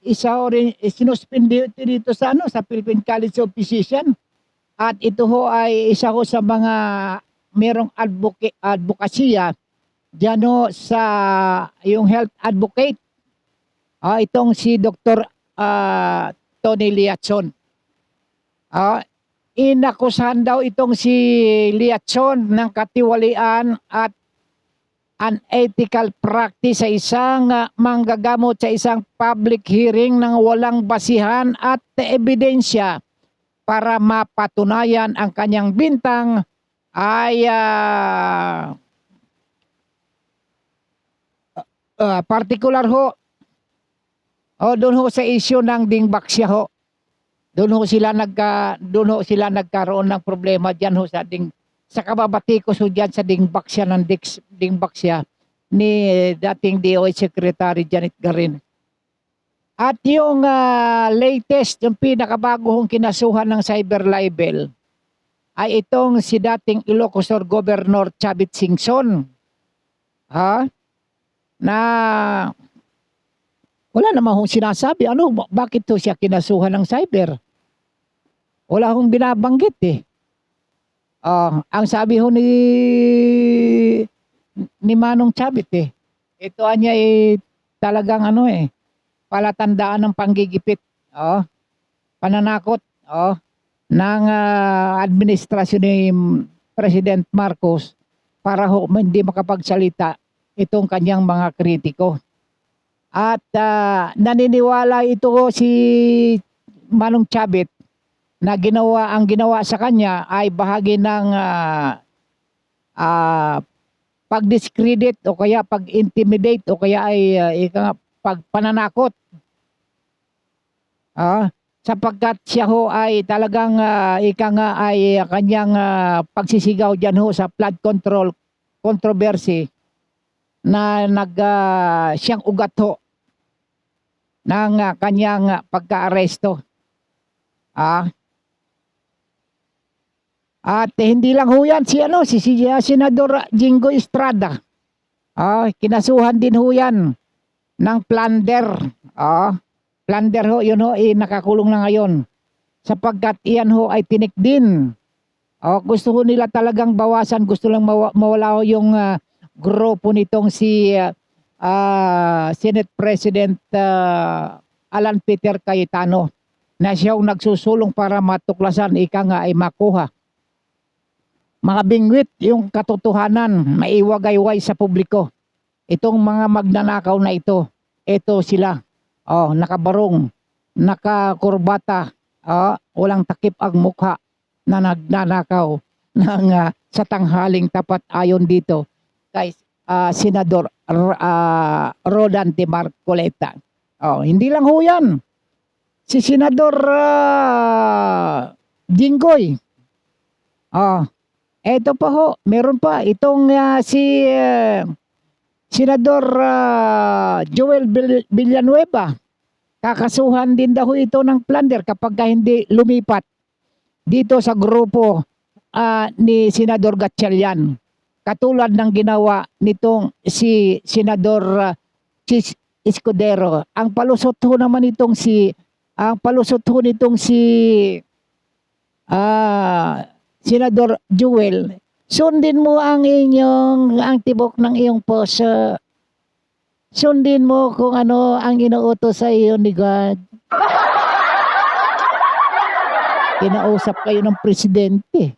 Speaker 2: isa rin sinuspindi dito sa Philippine College of Physicians, at ito ho ay isa ho sa mga merong advokasya diyan ho sa yung health advocate, itong si Dr. Tony Liachon. Inakusahan daw itong si Liachon ng katiwalian at unethical practice sa isang manggagamot sa isang public hearing nang walang basihan at ebidensya para mapatunayan ang kanyang bintang ay particular ho doon ho sa issue ng Dingbaksya ho. Doon ho sila nagkaroon ng problema diyan ho sa kababatikos ho dyan sa Dingbaksya Dingbaksya ni dating DOH Secretary Janet Garin. At yung latest, yung pinakabagong kinasuhan ng cyber libel ay itong si dating Ilocos Sur Governor Chavit Singson. Na wala namang sinasabi bakit to siya kinasuhan ng cyber. Wala akong binabanggit eh. Ang sabi ho ni Manong Chavit eh, ito anya eh talagang ano eh, palatandaan ng panggigipit, pananakot, ng administrasyon ni President Marcos para ho hindi makapagsalita itong kanyang mga kritiko. At naniniwala ito ho si Manong Chavit na ang ginawa sa kanya ay bahagi ng pag-discredit o kaya pag-intimidate o kaya ay pagpananakot. Sapagkat siya ho ay talagang ay kanyang pagsisigaw dyan ho sa flood control controversy na siyang ugat ho ng kanyang pagka-aresto. At hindi lang ho yan si Senador Jingo Estrada. Kinasuhan din ho yan ng plunder. Plunder ho, yun ho, nakakulong na ngayon. Sapagkat iyan ho ay tinik din. Gusto ho nila talagang bawasan, gusto lang mawala ho yung grupo nitong si Senate President Alan Peter Cayetano na siyang nagsusulong para matuklasan, ay makuha. Mga bingwit, yung katotohanan, maiwagayway sa publiko. Itong mga magnanakaw na ito sila. Nakabarong, nakakurbata, walang takip ang mukha na nagnanakaw ng sa tanghaling tapat ayon dito kay Senador Rodante Marcoleta. Hindi lang ho yan. Si Senador Jinggoy. Eto pa ho, meron pa itong si Senador Joel Villanueva. Kakasuhan din daw ito ng plunder kapag hindi lumipat dito sa grupo ni Senador Gatchalian. Katulad ng ginawa nitong si Senador Chis Escudero. Ang palusot ho nitong si Senador Joel, sundin mo ang tibok ng iyong puso. Sundin mo kung ano ang inuutos sa iyo ni God. Kinausap kayo ng presidente.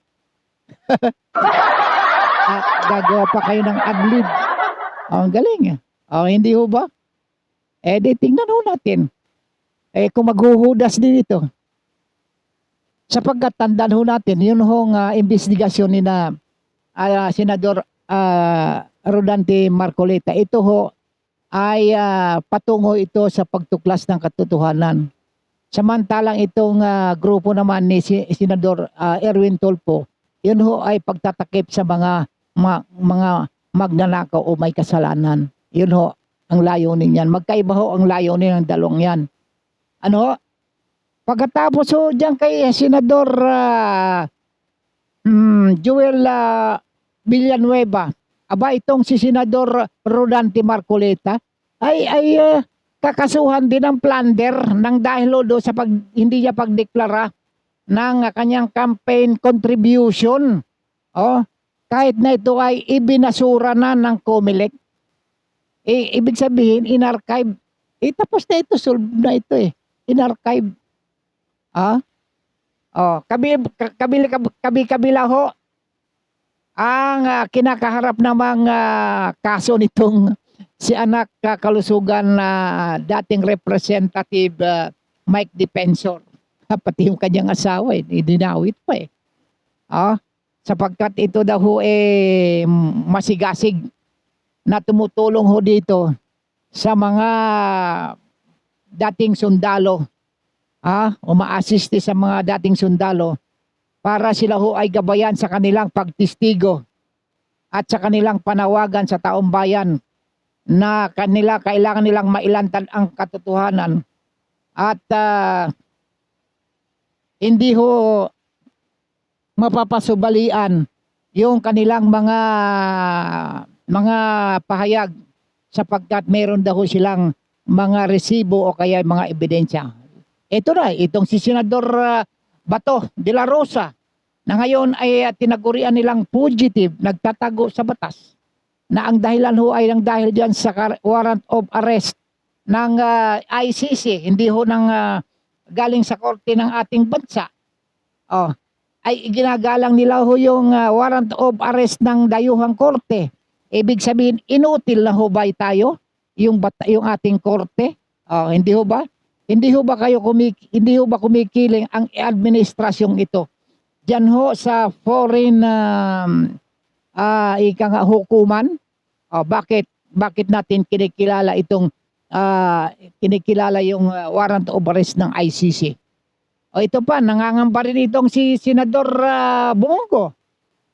Speaker 2: At gagawa pa kayo ng adlib. Ang galing. Hindi ho ba? Di tingnan ho natin. Kung maghuhudas din ito. Sapagkat tandaan ho natin, yun hong investigasyon ni Senador Rodante Marcoleta. Ito ho ay patungo ito sa pagtuklas ng katotohanan. Samantalang itong grupo naman ni Senador Erwin Tulfo, yun ho ay pagtatakip sa mga magnanakaw o may kasalanan. Yun ho ang layunin yan. Magkaiba ho ang layunin ng dalawang yan. Pagkatapos ho dyan kay Senador Joel Villanueva, itong si Senador Rodante Marcoleta ay kakasuhan din ng plunder ng dahil do sa hindi niya pagdeklara ng kanyang campaign contribution. Kahit na ito ay ibinasura na ng COMELEC. Ibig sabihin, in-archive. Tapos na ito, solve na ito in-archive. Kabila ho ang kinakaharap ng mga kaso nitong si anak kalusugan na dating representative Mike Defensor. Pati yung kanyang asawa dinawit pa sapagkat ito daw ho masigasig na tumutulong ho dito sa mga dating sundalo. Uma-assist sa mga dating sundalo para sila ho ay gabayan sa kanilang pagtistigo at sa kanilang panawagan sa taong bayan na kailangan nilang mailantad ang katotohanan at hindi ho mapapasubalian yung kanilang mga pahayag sapagkat meron daw silang mga resibo o kaya mga ebidensya. Ito na, itong si Senador Bato de la Rosa na ngayon ay tinagurian nilang fugitive, nagtatago sa batas, na ang dahilan ho ay ang dahil diyan sa warrant of arrest ng ICC, hindi ho ng galing sa korte ng ating bansa. Oh, ay ginagalang nila ho yung warrant of arrest ng dayuhang korte. Ibig sabihin, inutil na ho ba tayo yung ating korte? Oh, hindi ho ba? Hindi ho ba hindi ho ba kumikiling ang administrasyong ito? Diyan ho sa foreign ika nga hukuman. Oh, bakit natin kinikilala itong kinikilala yung warrant of arrest ng ICC? O ito pa, nangangamba rin itong si Senador Bongo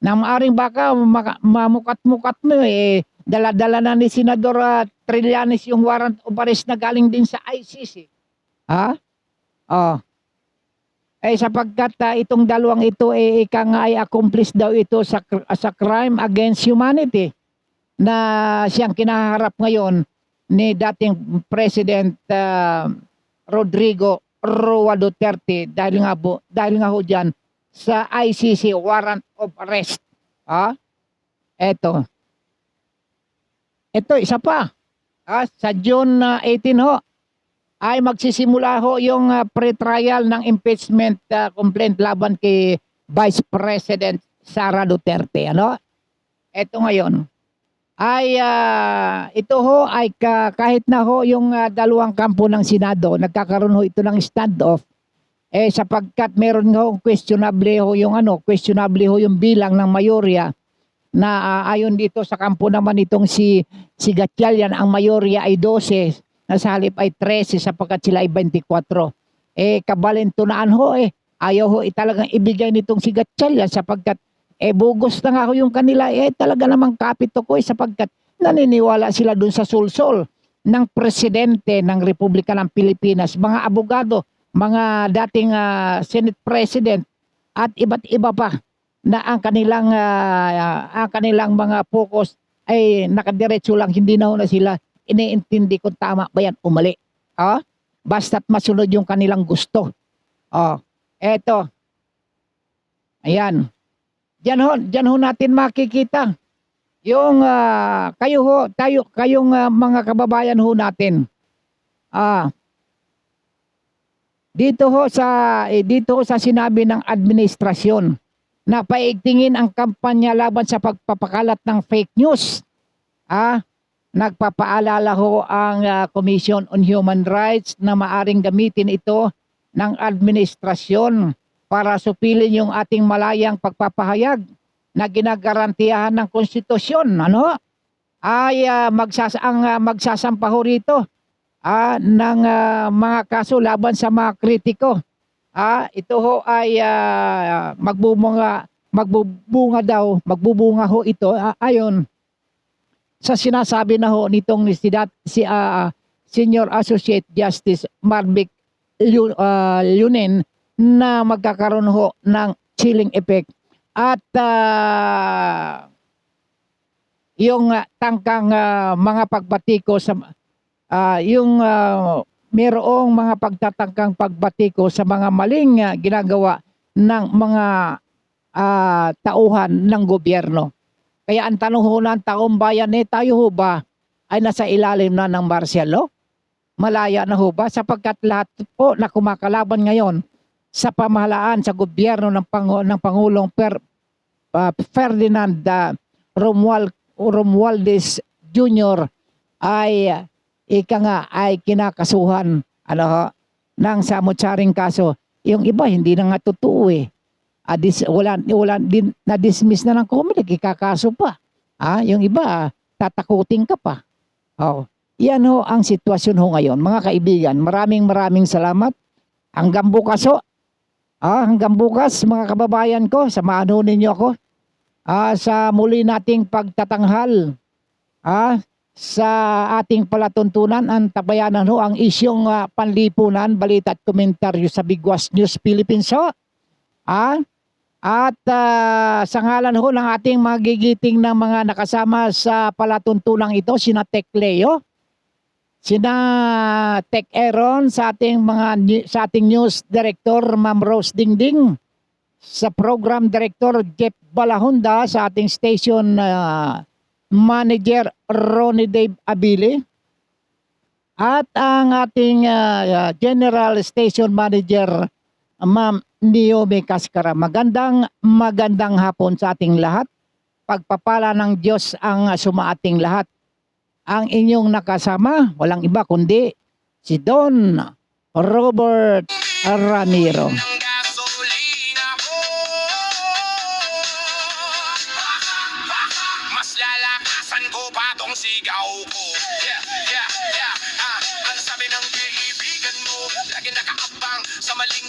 Speaker 2: na maaring baka mamukat-mukat mo dala-dala na ni Senador Trillanes yung warrant of arrest na galing din sa ICC. Ha? Oh. Sapagkat itong dalawang ito ika nga ay accomplice daw ito sa crime against humanity na siyang kinaharap ngayon ni dating President Rodrigo Roa Duterte dahil nga ho diyan sa ICC warrant of arrest. Ito isa pa. Sa June 18 ho ay magsisimula ho yung pre-trial ng impeachment complaint laban kay Vice President Sara Duterte. Ito ngayon ay ito ho ay kahit na ho yung dalawang kampo ng Senado, nagkakaroon ho ito ng standoff sapagkat meron ho questionable ho yung bilang ng mayorya na ayon dito sa kampo naman itong si Gatchalian, ang mayorya ay 12, na sa halip ay 13 sapagkat sila ay 24. Kabalentunaan ho ayaw ho talagang ibigay nitong si Gatchalian sapagkat bugos na nga ho yung kanila talaga namang kapito ko sapagkat naniniwala sila dun sa sulsol ng presidente ng Republika ng Pilipinas, mga abogado, mga dating Senate President at iba't iba pa na ang kanilang mga focus ay nakadiretso lang, hindi na ho na sila iniintindi kung tama ba yan o mali. Basta't masunod yung kanilang gusto. Eto. Ayan. Diyan ho natin makikita yung kayong mga kababayan ho natin. Dito ho sa sinabi ng administrasyon na paigtingin ang kampanya laban sa pagpapakalat ng fake news. Nagpapaalala ho ang Commission on Human Rights na maaring gamitin ito ng administrasyon para supilin yung ating malayang pagpapahayag na ginagarantiyahan ng konstitusyon. Magsasampa ho rito ng mga kaso laban sa mga kritiko. Ito ho ay magbubunga ho ito ayon sa sinasabi na ho nitong Senior Associate Justice Marvick Lunen na magkakaroon ho ng chilling effect at yung tangkang mga pagbatiko sa merong mga pagtatangkang pagbatiko sa mga maling ginagawa ng mga tauhan ng gobyerno. Kaya ang tanong ho ng taong bayan tayo ho ba ay nasa ilalim na ng martial law? Malaya na ho ba? Sapagkat lahat po na kumakalaban ngayon sa pamahalaan, sa gobyerno ng Pangulong Ferdinand Romualdez Jr. ay ay kinakasuhan ng samot-saring kaso. Yung iba hindi na nga totoo wala din na-dismiss na ng COMELEC, ikakaso pa. Yung iba tatakutin ka pa. Yan ho ang sitwasyon ho ngayon. Mga kaibigan, maraming salamat. Hanggang bukas ho. Hanggang bukas mga kababayan ko, samahan ho ninyo ako sa muli nating pagtatanghal sa ating palatuntunan. Ang tabayanan ho ang isyong panlipunan, balita at komentaryo sa Bigwas News Philippines ho. At sa ngalan ho ng ating magigiting na mga nakasama sa palatuntunang ito, sina Tech Leo, sina Tech Aaron sa ating sa ating news director Ma'am Rose Dingding, sa program director Jeff Balahonda, sa ating station manager Ronnie Dave Abili, at ang ating general station manager Ma'am Naomi Cascara. Magandang hapon sa ating lahat. Pagpapala ng Diyos ang sumaating lahat. Ang inyong nakasama, walang iba kundi si Don Robert Ramiro.
Speaker 1: ng gasolina ko. Mas lalakasan ko pa tong sigaw ko. Yeah, yeah, yeah. Ang sabi ng kaibigan mo, lagi nakaabang sa maling